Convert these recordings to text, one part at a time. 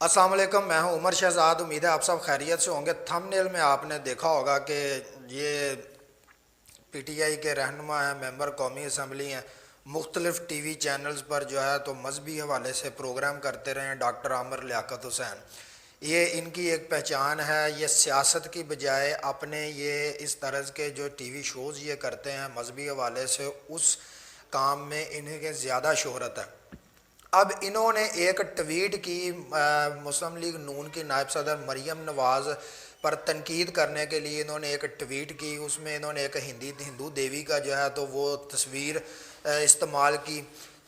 अस्सलाम वालेकुम, मैं हूं उमर शहजाद। उम्मीद है आप सब खैरियत से होंगे। थंबनेल में आपने देखा होगा कि ये पीटीआई के रहनुमा हैं, मेंबर कौमी असम्बली हैं। मुख्तलिफ टीवी चैनल्स पर जो है तो मजहबी हवाले से प्रोग्राम करते रहे हैं। डॉक्टर आमिर लियाकत हुसैन, ये इनकी एक पहचान है। ये सियासत की बजाय अपने ये इस तरह के जो टीवी शोज़ ये करते हैं मजहबी हवाले से, उस काम में इन्हें ज़्यादा शोहरत है। अब इन्होंने एक ट्वीट की मुस्लिम लीग नून की नायब सदर मरीम नवाज़ पर तनकीद करने के लिए इन्होंने एक ट्वीट की। उसमें इन्होंने एक हिंदू देवी का जो है तो वो तस्वीर इस्तेमाल की,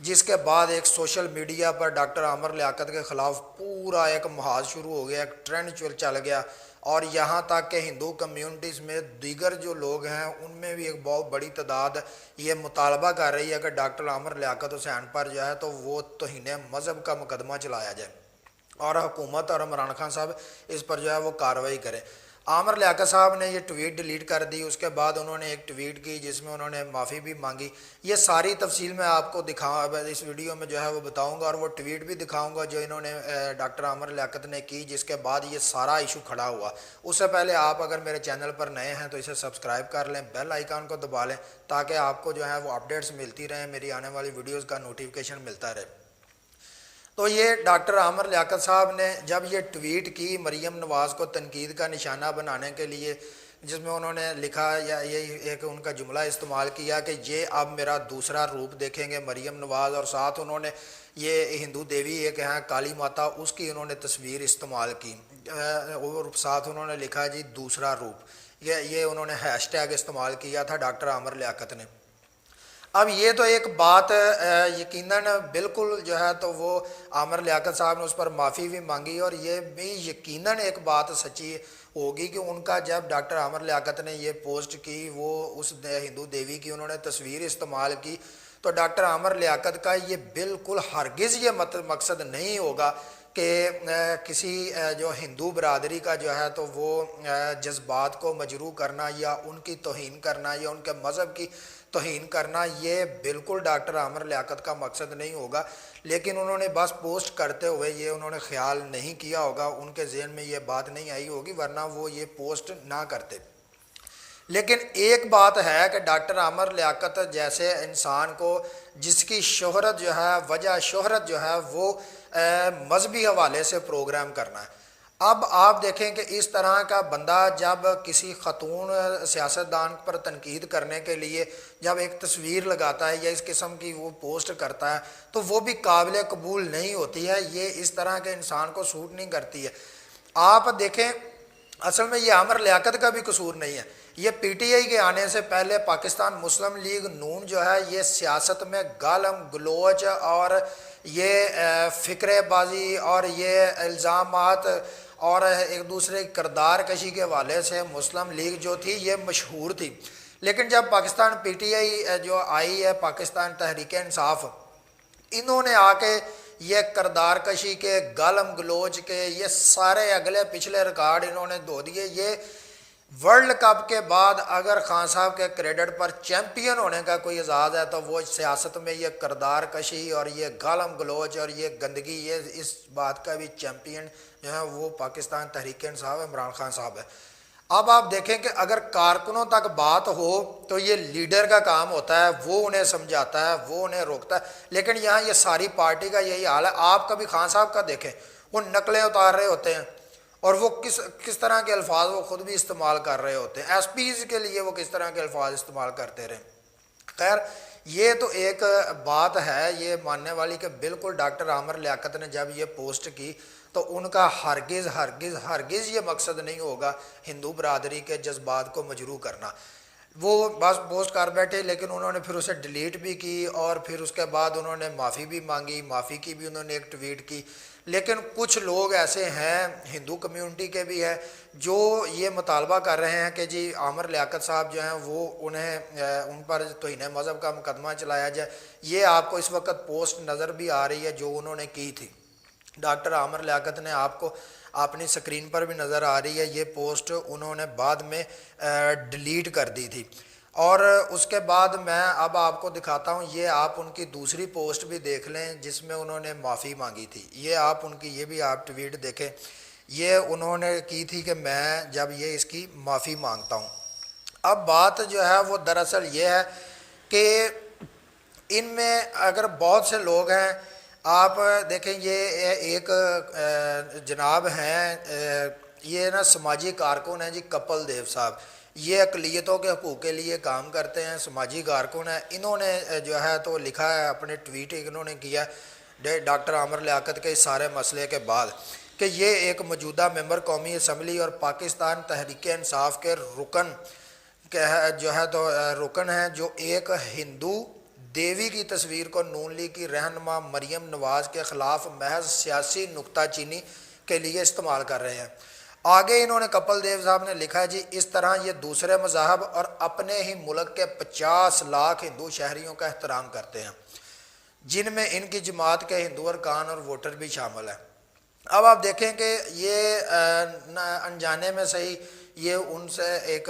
जिसके बाद एक सोशल मीडिया पर डॉक्टर आमिर लियाकत के ख़िलाफ़ पूरा एक मुहाज शुरू हो गया, एक ट्रेंड चल गया। और यहाँ तक कि हिंदू कम्यूनिटीज़ में दीगर जो लोग हैं उनमें भी एक बहुत बड़ी तादाद ये मुतालबा कर रही है कि डॉक्टर आमिर लियाकत हुसैन पर जो है तो वो तौहीन मज़हब का मुकदमा चलाया जाए और हुकूमत और इमरान खान साहब इस पर जो है वो कार्रवाई करें। आमिर लियाकत साहब ने ये ट्वीट डिलीट कर दी। उसके बाद उन्होंने एक ट्वीट की जिसमें उन्होंने माफ़ी भी मांगी। ये सारी तफसील मैं आपको इस वीडियो में जो है वो बताऊंगा और वो ट्वीट भी दिखाऊंगा जो इन्होंने डॉक्टर आमिर लियाकत ने की, जिसके बाद ये सारा इशू खड़ा हुआ। उससे पहले आप अगर मेरे चैनल पर नए हैं तो इसे सब्सक्राइब कर लें, बेल आइकन को दबा लें ताकि आपको जो है वो अपडेट्स मिलती रहें, मेरी आने वाली वीडियोज़ का नोटिफिकेशन मिलता रहे। तो ये डॉक्टर आमिर लियाकत साहब ने जब ये ट्वीट की मरीम नवाज़ को तनकीद का निशाना बनाने के लिए, जिसमें उन्होंने लिखा या ये एक उनका जुमला इस्तेमाल किया कि ये अब मेरा दूसरा रूप देखेंगे मरीम नवाज़, और साथ उन्होंने ये हिंदू देवी एक हैं काली माता, उसकी उन्होंने तस्वीर इस्तेमाल की और साथ उन्होंने लिखा जी दूसरा रूप। ये उन्होंने हैशटैग इस्तेमाल किया था डॉक्टर आमिर लियाकत ने। अब ये तो एक बात यकीनन बिल्कुल जो है तो वो आमिर लियाकत साहब ने उस पर माफ़ी भी मांगी, और ये भी यकीनन एक बात सच्ची होगी कि उनका जब डॉक्टर आमिर लियाकत ने ये पोस्ट की, वो उस हिंदू देवी की उन्होंने तस्वीर इस्तेमाल की, तो डॉक्टर आमिर लियाकत का ये बिल्कुल हरगिज़ ये मकसद नहीं होगा कि किसी जो हिंदू बरदरी का जो है तो वो जज्बात को मजरू करना या उनकी तौहीन करना या उनके मज़हब की तौहीन करना, ये बिल्कुल डॉक्टर आमिर लियाकत का मकसद नहीं होगा। लेकिन उन्होंने बस पोस्ट करते हुए ये उन्होंने ख्याल नहीं किया होगा, उनके जहन में ये बात नहीं आई होगी, वरना वो ये पोस्ट ना करते। लेकिन एक बात है कि डॉक्टर आमिर लियाकत जैसे इंसान को, जिसकी शोहरत जो है, वजह शोहरत जो है वो मजहबी हवाले से प्रोग्राम करना है। अब आप देखें कि इस तरह का बंदा जब किसी ख़तून सियासतदान पर तनकीद करने के लिए जब एक तस्वीर लगाता है या इस किस्म की वो पोस्ट करता है, तो वो भी काबिल कबूल नहीं होती है। ये इस तरह के इंसान को सूट नहीं करती है। आप देखें, असल में ये आमिर लियाकत का भी कसूर नहीं है। ये पीटीआई के आने से पहले पाकिस्तान मुस्लिम लीग नून जो है ये सियासत में गालम गलोच और ये फ़िक्रेबाजी और ये इल्ज़ामात और एक दूसरे की किरदार कशी के हवाले से मुस्लिम लीग जो थी ये मशहूर थी। लेकिन जब पाकिस्तान पीटीआई जो आई है, पाकिस्तान तहरीक इंसाफ, इन्होंने आके ये किरदार कशी के, गालम गलोच के, ये सारे अगले पिछले रिकॉर्ड इन्होंने धो दिए। ये वर्ल्ड कप के बाद अगर खान साहब के क्रेडिट पर चैम्पियन होने का कोई एजाज़ है तो वो सियासत में ये किरदार कशी और ये गालम गलोच और ये गंदगी, ये इस बात का भी चैम्पियन जो है वो पाकिस्तान तहरीक इंसाफ इमरान खान साहब है। अब आप देखें कि अगर कारकुनों तक बात हो तो ये लीडर का काम होता है, वो उन्हें समझाता है, वो उन्हें रोकता है। लेकिन यहाँ ये सारी पार्टी का यही हाल है। आप कभी खान साहब का देखें, वो नकलें उतार रहे होते हैं और वो किस तरह के अल्फाज वो ख़ुद भी इस्तेमाल कर रहे होते हैं। एसपीज़ के लिए वो किस तरह के अल्फाज इस्तेमाल करते रहे। खैर, ये तो एक बात है ये मानने वाली कि बिल्कुल डॉक्टर आमिर लियाकत ने जब ये पोस्ट की तो उनका हरगिज़ हरगिज़ हरगिज़ ये मकसद नहीं होगा हिंदू बरदरी के जज्बात को मजरू करना। वो बस पोस्ट कर बैठे, लेकिन उन्होंने फिर उसे डिलीट भी की और फिर उसके बाद उन्होंने माफ़ी भी मांगी, माफ़ी की भी उन्होंने एक ट्वीट की। लेकिन कुछ लोग ऐसे हैं, हिंदू कम्यूनिटी के भी हैं, जो ये मुतालबा कर रहे हैं कि जी आमिर लियाकत साहब जो हैं वो उन पर तौहीन मज़हब का मुकदमा चलाया जाए। ये आपको इस वक्त पोस्ट नज़र भी आ रही है जो उन्होंने की थी। डॉक्टर आमिर लियाकत ने आपको अपनी स्क्रीन पर भी नज़र आ रही है, ये पोस्ट उन्होंने बाद में डिलीट कर दी थी। اور اس کے بعد میں اب آپ کو دکھاتا ہوں، یہ آپ ان کی دوسری پوسٹ بھی دیکھ لیں جس میں انہوں نے معافی مانگی تھی، یہ آپ ان کی یہ بھی آپ ٹویٹ دیکھیں، یہ انہوں نے کی تھی کہ میں جب یہ اس کی معافی مانگتا ہوں۔ اب بات جو ہے وہ دراصل یہ ہے کہ ان میں اگر بہت سے لوگ ہیں، آپ دیکھیں یہ ایک جناب ہیں، یہ نا سماجی کارکن ہیں جی، کپل دیو صاحب، یہ اقلیتوں کے حقوق کے لیے کام کرتے ہیں، سماجی کارکن ہیں۔ انہوں نے جو ہے تو لکھا ہے اپنے ٹویٹ، انہوں نے کیا ڈاکٹر عامر لیاقت کے اس سارے مسئلے کے بعد کہ یہ ایک موجودہ ممبر قومی اسمبلی اور پاکستان تحریک انصاف کے رکن جو ہے تو رکن ہیں، جو ایک ہندو دیوی کی تصویر کو نون لیگ کی رہنما مریم نواز کے خلاف محض سیاسی نکتہ چینی کے لیے استعمال کر رہے ہیں۔ آگے انہوں نے کپل دیو صاحب نے لکھا ہے جی، اس طرح یہ دوسرے مذاہب اور اپنے ہی ملک کے 50 لاکھ ہندو شہریوں کا احترام کرتے ہیں، جن میں ان کی جماعت کے ہندو ارکان اور ووٹر بھی شامل ہیں۔ اب آپ دیکھیں کہ یہ انجانے میں صحیح یہ ان سے ایک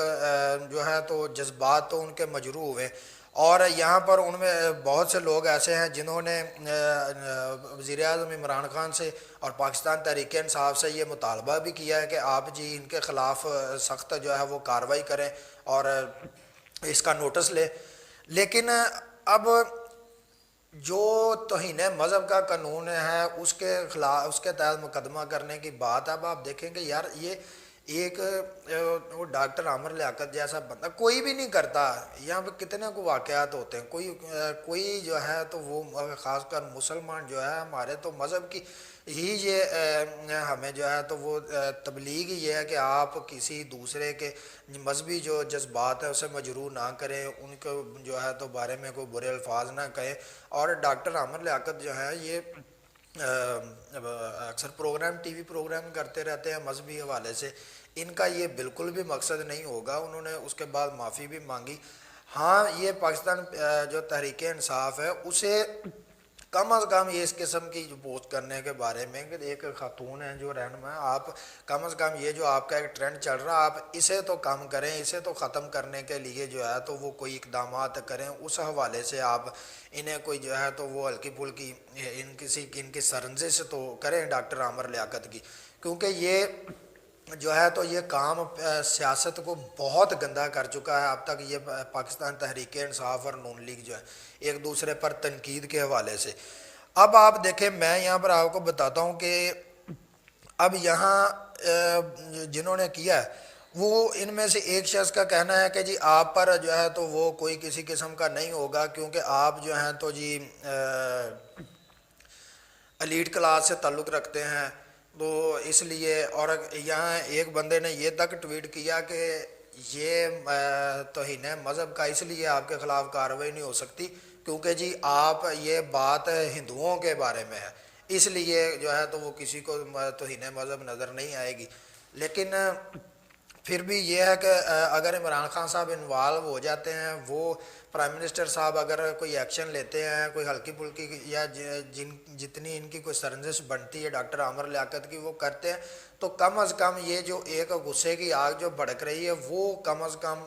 جو ہے تو جذبات تو ان کے مجروح ہوئے، اور یہاں پر ان میں بہت سے لوگ ایسے ہیں جنہوں نے وزیر اعظم عمران خان سے اور پاکستان تحریک انصاف سے یہ مطالبہ بھی کیا ہے کہ آپ جی ان کے خلاف سخت جو ہے وہ کارروائی کریں اور اس کا نوٹس لیں، لیکن اب جو توہین مذہب کا قانون ہے اس کے خلاف، اس کے تحت مقدمہ کرنے کی بات، اب آپ دیکھیں کہ یار یہ ایک وہ ڈاکٹر عامر لیاقت جیسا بندہ کوئی بھی نہیں کرتا، یہاں پہ کتنے کو واقعات ہوتے ہیں، کوئی جو ہے تو وہ خاص کر مسلمان جو ہے ہمارے تو مذہب کی ہی یہ ہمیں جو ہے تو وہ تبلیغ ہی یہ ہے کہ آپ کسی دوسرے کے مذہبی جو جذبات ہیں اسے مجروح نہ کریں، ان کو جو ہے تو بارے میں کوئی برے الفاظ نہ کہیں۔ اور ڈاکٹر عامر لیاقت جو ہے یہ اکثر پروگرام ٹی وی پروگرام کرتے رہتے ہیں مذہبی حوالے سے، ان کا یہ بالکل بھی مقصد نہیں ہوگا۔ انہوں نے اس کے بعد معافی بھی مانگی۔ ہاں یہ پاکستان جو تحریک انصاف ہے اسے کم از کم یہ اس قسم کی جو پوسٹ کرنے کے بارے میں کہ ایک خاتون ہے جو رہنما ہے، آپ کم از کم یہ جو آپ کا ایک ٹرینڈ چل رہا آپ اسے تو کم کریں، اسے تو ختم کرنے کے لیے جو ہے تو وہ کوئی اقدامات کریں، اس حوالے سے آپ انہیں کوئی جو ہے تو وہ ہلکی پھلکی ان کی سرنزش تو کریں ڈاکٹر عامر لیاقت کی، کیونکہ یہ جو ہے تو یہ کام سیاست کو بہت گندا کر چکا ہے اب تک یہ پاکستان تحریک انصاف اور نون لیگ جو ہے ایک دوسرے پر تنقید کے حوالے سے۔ اب آپ دیکھیں میں یہاں پر آپ کو بتاتا ہوں کہ اب یہاں جنہوں نے کیا ہے وہ ان میں سے ایک شخص کا کہنا ہے کہ جی آپ پر جو ہے تو وہ کوئی کسی قسم کا نہیں ہوگا کیونکہ آپ جو ہیں تو جی ایلیٹ کلاس سے تعلق رکھتے ہیں، تو اس لیے، اور یہاں ایک بندے نے یہ تک ٹویٹ کیا کہ یہ توہین مذہب کا اس لیے آپ کے خلاف کارروائی نہیں ہو سکتی کیونکہ جی آپ یہ بات ہندوؤں کے بارے میں ہے، اس لیے جو ہے تو وہ کسی کو توہین مذہب نظر نہیں آئے گی۔ لیکن پھر بھی یہ ہے کہ اگر عمران خان صاحب انوالو ہو جاتے ہیں، وہ پرائم منسٹر صاحب اگر کوئی ایکشن لیتے ہیں، کوئی ہلکی پھلکی یا جتنی ان کی کوئی سرنجش بنتی ہے ڈاکٹر عامر لیاقت کی وہ کرتے ہیں، تو کم از کم یہ جو ایک غصے کی آگ جو بھڑک رہی ہے وہ کم از کم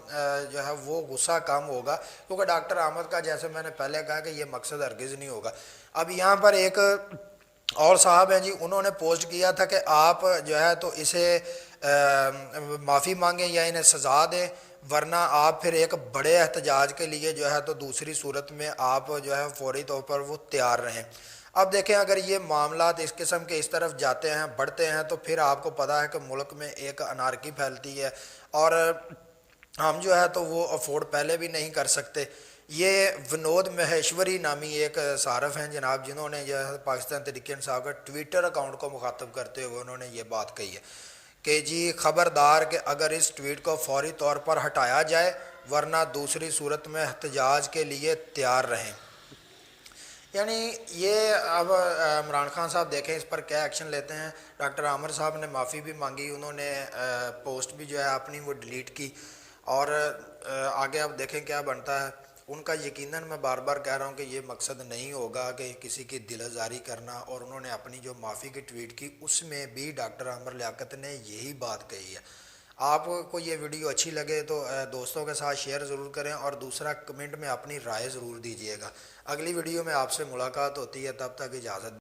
جو ہے وہ غصہ کم ہوگا، کیونکہ ڈاکٹر عامر کا جیسے میں نے پہلے کہا کہ یہ مقصد ہرگز نہیں ہوگا۔ اب یہاں پر ایک اور صاحب ہیں جی، انہوں نے پوسٹ کیا تھا کہ آپ جو ہے تو اسے معافی مانگیں یا انہیں سزا دیں، ورنہ آپ پھر ایک بڑے احتجاج کے لیے جو ہے تو دوسری صورت میں آپ جو ہے فوری طور پر وہ تیار رہیں۔ اب دیکھیں اگر یہ معاملات اس قسم کے اس طرف جاتے ہیں، بڑھتے ہیں، تو پھر آپ کو پتہ ہے کہ ملک میں ایک انارکی پھیلتی ہے اور ہم جو ہے تو وہ افورڈ پہلے بھی نہیں کر سکتے۔ یہ ونود مہیشوری نامی ایک صارف ہیں جناب، جنہوں نے جو ہے پاکستان تحریک انصاف کا ٹویٹر اکاؤنٹ کو مخاطب کرتے ہوئے انہوں نے یہ بات کہی ہے کہ جی خبردار کہ اگر اس ٹویٹ کو فوری طور پر ہٹایا جائے ورنہ دوسری صورت میں احتجاج کے لیے تیار رہیں۔ یعنی یہ اب عمران خان صاحب دیکھیں اس پر کیا ایکشن لیتے ہیں۔ ڈاکٹر عامر صاحب نے معافی بھی مانگی، انہوں نے پوسٹ بھی جو ہے اپنی وہ ڈیلیٹ کی، اور آگے آپ دیکھیں کیا بنتا ہے۔ ان کا یقیناً میں بار بار کہہ رہا ہوں کہ یہ مقصد نہیں ہوگا کہ کسی کی دل آزاری کرنا، اور انہوں نے اپنی جو معافی کی ٹویٹ کی اس میں بھی ڈاکٹر عامر لیاقت نے یہی بات کہی ہے۔ آپ کو یہ ویڈیو اچھی لگے تو دوستوں کے ساتھ شیئر ضرور کریں، اور دوسرا کمنٹ میں اپنی رائے ضرور دیجیے گا۔ اگلی ویڈیو میں آپ سے ملاقات ہوتی ہے، تب تک اجازت